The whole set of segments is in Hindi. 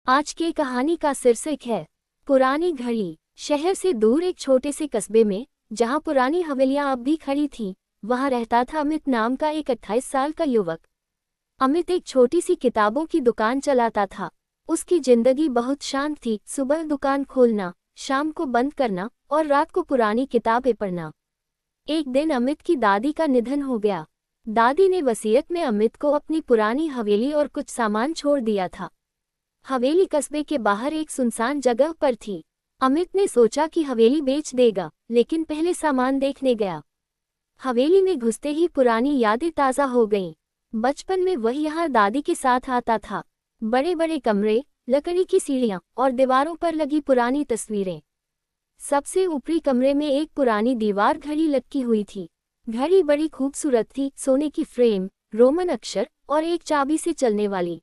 आज की कहानी का शीर्षक है पुरानी घड़ी। शहर से दूर एक छोटे से कस्बे में, जहां पुरानी हवेलियां अब भी खड़ी थीं, वहां रहता था अमित नाम का एक 28 साल का युवक। अमित एक छोटी सी किताबों की दुकान चलाता था। उसकी जिंदगी बहुत शांत थी, सुबह दुकान खोलना, शाम को बंद करना और रात को पुरानी किताबें पढ़ना। एक दिन अमित की दादी का निधन हो गया। दादी ने वसीयत में अमित को अपनी पुरानी हवेली और कुछ सामान छोड़ दिया था। हवेली कस्बे के बाहर एक सुनसान जगह पर थी। अमित ने सोचा कि हवेली बेच देगा, लेकिन पहले सामान देखने गया। हवेली में घुसते ही पुरानी यादें ताज़ा हो गईं। बचपन में वह यहाँ दादी के साथ आता था। बड़े बड़े कमरे, लकड़ी की सीढ़ियाँ और दीवारों पर लगी पुरानी तस्वीरें। सबसे ऊपरी कमरे में एक पुरानी दीवार घड़ी लटकी हुई थी। घड़ी बड़ी खूबसूरत थी, सोने की फ्रेम, रोमन अक्षर और एक चाबी से चलने वाली।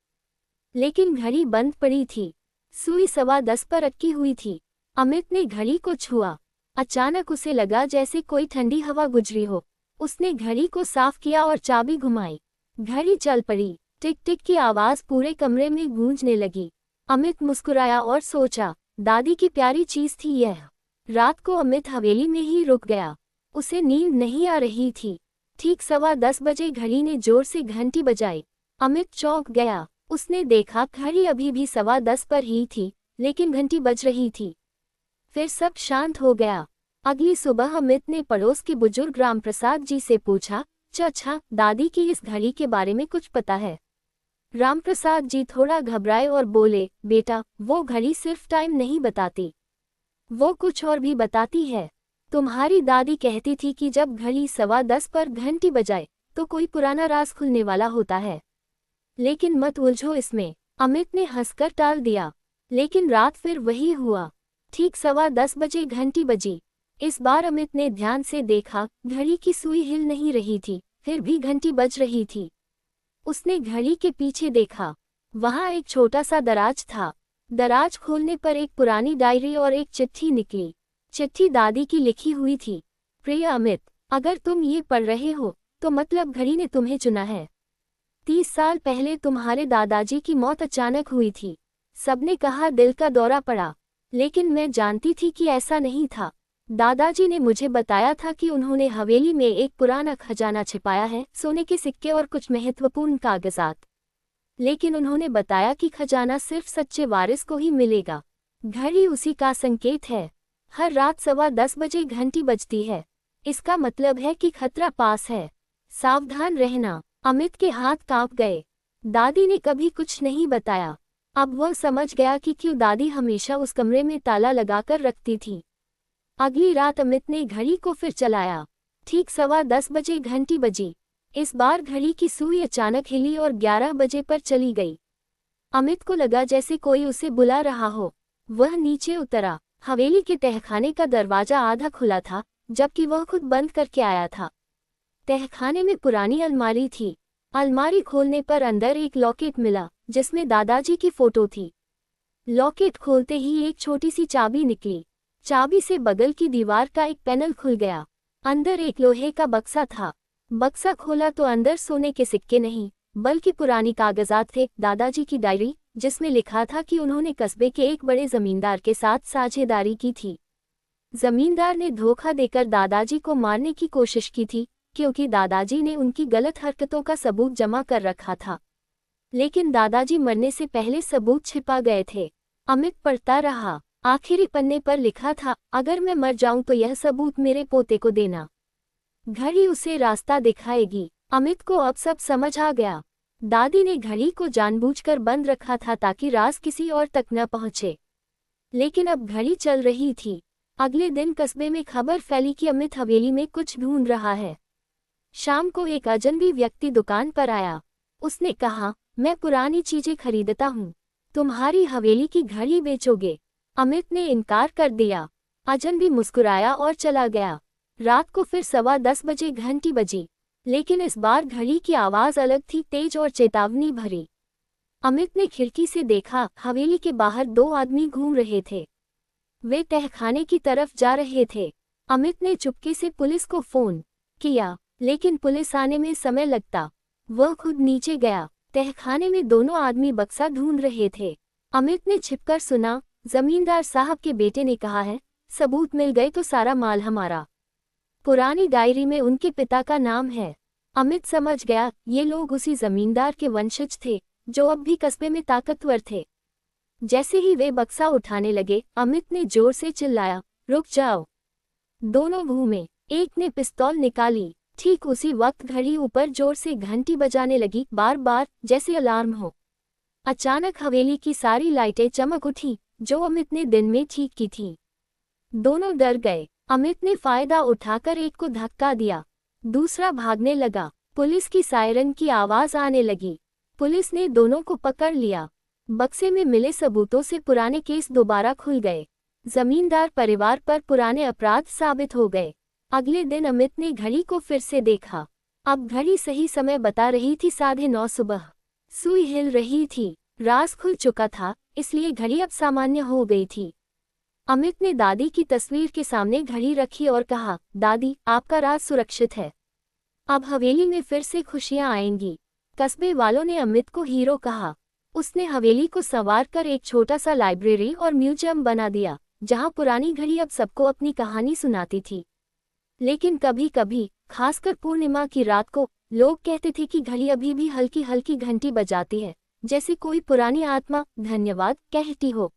लेकिन घड़ी बंद पड़ी थी। सुई 10:15 पर अटकी हुई थी। अमित ने घड़ी को छुआ। अचानक उसे लगा जैसे कोई ठंडी हवा गुजरी हो। उसने घड़ी को साफ किया और चाबी घुमाई। घड़ी चल पड़ी। टिक टिक की आवाज पूरे कमरे में गूंजने लगी। अमित मुस्कुराया और सोचा, दादी की प्यारी चीज थी यह। रात को अमित हवेली में ही रुक गया। उसे नींद नहीं आ रही थी। ठीक 10:15 बजे घड़ी ने जोर से घंटी बजाई। अमित चौंक गया। उसने देखा घड़ी अभी भी 10:15 पर ही थी, लेकिन घंटी बज रही थी। फिर सब शांत हो गया। अगली सुबह अमित ने पड़ोस के बुजुर्ग रामप्रसाद जी से पूछा, चाचा, दादी की इस घड़ी के बारे में कुछ पता है? रामप्रसाद जी थोड़ा घबराए और बोले, बेटा, वो घड़ी सिर्फ टाइम नहीं बताती, वो कुछ और भी बताती है। तुम्हारी दादी कहती थी कि जब घड़ी 10:15 पर घंटी बजाए तो कोई पुराना राज खुलने वाला होता है। लेकिन मत उलझो इसमें। अमित ने हंसकर टाल दिया। लेकिन रात फिर वही हुआ। ठीक 10:15 बजे घंटी बजी। इस बार अमित ने ध्यान से देखा, घड़ी की सुई हिल नहीं रही थी, फिर भी घंटी बज रही थी। उसने घड़ी के पीछे देखा। वहां एक छोटा सा दराज था। दराज खोलने पर एक पुरानी डायरी और एक चिट्ठी निकली। चिट्ठी दादी की लिखी हुई थी। प्रिय अमित, अगर तुम ये पढ़ रहे हो तो मतलब घड़ी ने तुम्हें चुना है। 30 साल पहले तुम्हारे दादाजी की मौत अचानक हुई थी। सबने कहा दिल का दौरा पड़ा, लेकिन मैं जानती थी कि ऐसा नहीं था। दादाजी ने मुझे बताया था कि उन्होंने हवेली में एक पुराना खजाना छिपाया है, सोने के सिक्के और कुछ महत्वपूर्ण कागजात। लेकिन उन्होंने बताया कि खजाना सिर्फ सच्चे वारिस को ही मिलेगा। घड़ी उसी का संकेत है। हर रात 10:15 बजे घंटी बजती है। इसका मतलब है कि खतरा पास है। सावधान रहना। अमित के हाथ कांप गए। दादी ने कभी कुछ नहीं बताया। अब वह समझ गया कि क्यों दादी हमेशा उस कमरे में ताला लगाकर रखती थी। अगली रात अमित ने घड़ी को फिर चलाया। ठीक 10:15 बजे घंटी बजी। इस बार घड़ी की सुई अचानक हिली और 11 बजे पर चली गई। अमित को लगा जैसे कोई उसे बुला रहा हो। वह नीचे उतरा। हवेली के तहखाने का दरवाजा आधा खुला था, जबकि वह खुद बंद करके आया था। तहखाने में पुरानी अलमारी थी। अलमारी खोलने पर अंदर एक लॉकेट मिला, जिसमें दादाजी की फोटो थी। लॉकेट खोलते ही एक छोटी सी चाबी निकली। चाबी से बगल की दीवार का एक पैनल खुल गया। अंदर एक लोहे का बक्सा था। बक्सा खोला तो अंदर सोने के सिक्के नहीं, बल्कि पुरानी कागजात थे। दादाजी की डायरी, जिसमें लिखा था कि उन्होंने कस्बे के एक बड़े जमींदार के साथ साझेदारी की थी। जमींदार ने धोखा देकर दादाजी को मारने की कोशिश की थी, क्योंकि दादाजी ने उनकी गलत हरकतों का सबूत जमा कर रखा था। लेकिन दादाजी मरने से पहले सबूत छिपा गए थे। अमित पढ़ता रहा। आखिरी पन्ने पर लिखा था, अगर मैं मर जाऊं तो यह सबूत मेरे पोते को देना। घड़ी उसे रास्ता दिखाएगी। अमित को अब सब समझ आ गया। दादी ने घड़ी को जानबूझकर बंद रखा था ताकि राज किसी और तक न पहुंचे। लेकिन अब घड़ी चल रही थी। अगले दिन कस्बे में खबर फैली कि अमित हवेली में कुछ ढूंढ रहा है। शाम को एक अजनबी व्यक्ति दुकान पर आया। उसने कहा, मैं पुरानी चीजें खरीदता हूँ, तुम्हारी हवेली की घड़ी बेचोगे? अमित ने इनकार कर दिया। अजनबी मुस्कुराया और चला गया। रात को फिर 10:15 बजे घंटी बजी, लेकिन इस बार घड़ी की आवाज अलग थी, तेज और चेतावनी भरी। अमित ने खिड़की से देखा, हवेली के बाहर 2 आदमी घूम रहे थे। वे तहखाने की तरफ जा रहे थे। अमित ने चुपके से पुलिस को फोन किया, लेकिन पुलिस आने में समय लगता। वह खुद नीचे गया। तहखाने में दोनों आदमी बक्सा ढूंढ रहे थे। अमित ने छिपकर सुना, जमींदार साहब के बेटे ने कहा है, सबूत मिल गए तो सारा माल हमारा। पुरानी डायरी में उनके पिता का नाम है। अमित समझ गया, ये लोग उसी जमींदार के वंशज थे जो अब भी कस्बे में ताकतवर थे। जैसे ही वे बक्सा उठाने लगे, अमित ने जोर से चिल्लाया, रुक जाओ। दोनों घूमे। एक ने पिस्तौल निकाली। ठीक उसी वक्त घड़ी ऊपर जोर से घंटी बजाने लगी, बार बार, जैसे अलार्म हो। अचानक हवेली की सारी लाइटें चमक उठी जो अमित ने दिन में ठीक की थी। दोनों डर गए। अमित ने फायदा उठाकर एक को धक्का दिया, दूसरा भागने लगा। पुलिस की सायरन की आवाज आने लगी। पुलिस ने दोनों को पकड़ लिया। बक्से में मिले सबूतों से पुराने केस दोबारा खुल गए। जमींदार परिवार पर पुराने अपराध साबित हो गए। अगले दिन अमित ने घड़ी को फिर से देखा। अब घड़ी सही समय बता रही थी 9:30 सुबह। सुई हिल रही थी। राज खुल चुका था, इसलिए घड़ी अब सामान्य हो गई थी। अमित ने दादी की तस्वीर के सामने घड़ी रखी और कहा, दादी, आपका राज सुरक्षित है। अब हवेली में फिर से खुशियां आएंगी। कस्बे वालों ने अमित को हीरो कहा। उसने हवेली को संवार कर एक छोटा सा लाइब्रेरी और म्यूजियम बना दिया, जहां पुरानी घड़ी अब सबको अपनी कहानी सुनाती थी। लेकिन कभी कभी, खासकर पूर्णिमा की रात को, लोग कहते थे कि घड़ी अभी भी हल्की हल्की घंटी बजाती है, जैसे कोई पुरानी आत्मा धन्यवाद कहती हो।